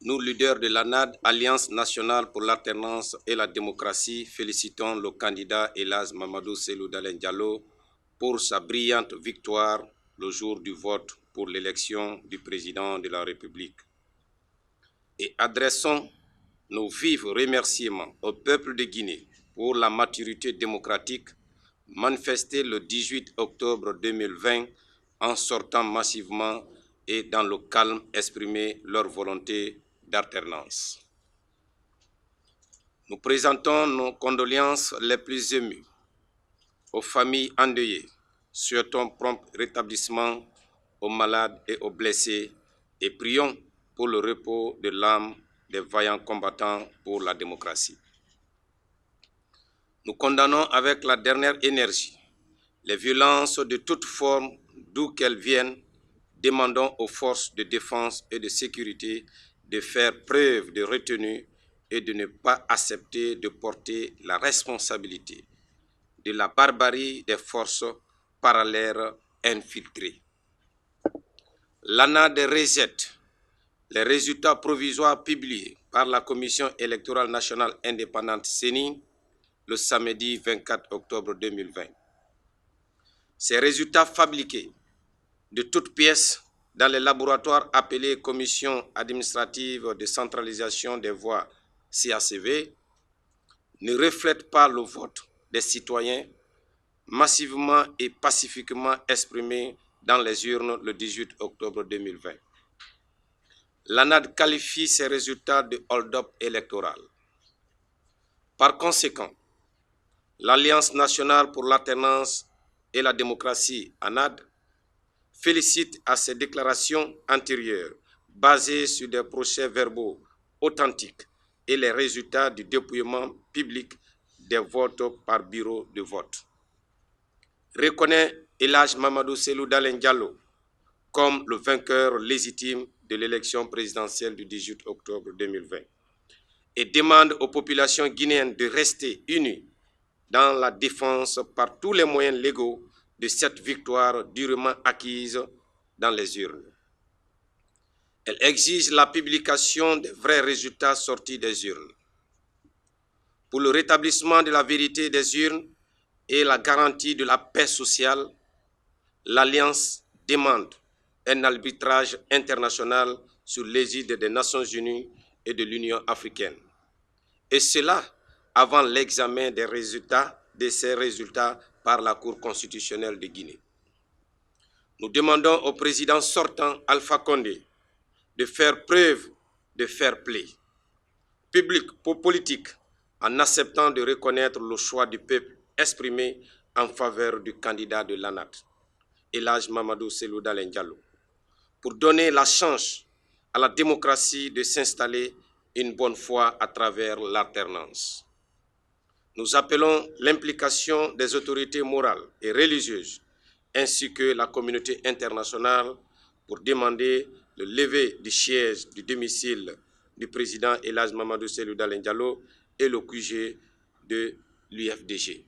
Nous, leaders de l'ANAD, Alliance nationale pour l'alternance et la démocratie, félicitons le candidat Elhadji Mamadou Cellou Dalein Diallo pour sa brillante victoire le jour du vote pour l'élection du président de la République. Et adressons nos vifs remerciements au peuple de Guinée pour la maturité démocratique manifestée le 18 octobre 2020 en sortant massivement et dans le calme exprimer leur volonté d'alternance. Nous présentons nos condoléances les plus émues aux familles endeuillées, souhaitons prompt rétablissement aux malades et aux blessés et prions pour le repos de l'âme des vaillants combattants pour la démocratie. Nous condamnons avec la dernière énergie les violences de toute forme, d'où qu'elles viennent, demandons aux forces de défense et de sécurité de faire preuve de retenue et de ne pas accepter de porter la responsabilité de la barbarie des forces parallèles infiltrées. L'ANAD rejette les résultats provisoires publiés par la Commission électorale nationale indépendante CENI le samedi 24 octobre 2020. Ces résultats fabriqués de toutes pièces dans les laboratoires appelés Commission administrative de centralisation des voix CACV ne reflètent pas le vote des citoyens massivement et pacifiquement exprimé dans les urnes le 18 octobre 2020. L'ANAD qualifie ces résultats de hold-up électoral. Par conséquent, l'Alliance nationale pour l'alternance et la démocratie, ANAD, félicite à ces déclarations antérieures basées sur des procès-verbaux authentiques et les résultats du dépouillement public des votes par bureau de vote. Reconnaît Elhadji Mamadou Cellou Dalein Diallo comme le vainqueur légitime de l'élection présidentielle du 18 octobre 2020 et demande aux populations guinéennes de rester unies dans la défense par tous les moyens légaux de cette victoire durement acquise dans les urnes. Elle exige la publication des vrais résultats sortis des urnes. Pour le rétablissement de la vérité des urnes et la garantie de la paix sociale, l'Alliance demande un arbitrage international sur l'égide des Nations Unies et de l'Union africaine. Et cela avant l'examen de ces résultats par la Cour constitutionnelle de Guinée. Nous demandons au président sortant Alpha Condé de faire preuve de fair play public pour politique en acceptant de reconnaître le choix du peuple exprimé en faveur du candidat de l'ANAD, Elhadji Mamadou Cellou Dalein Diallo, pour donner la chance à la démocratie de s'installer une bonne fois à travers l'alternance. Nous appelons l'implication des autorités morales et religieuses ainsi que la communauté internationale pour demander le lever du siège du domicile du président Elhadji Mamadou Cellou Dalein Diallo et le QG de l'UFDG.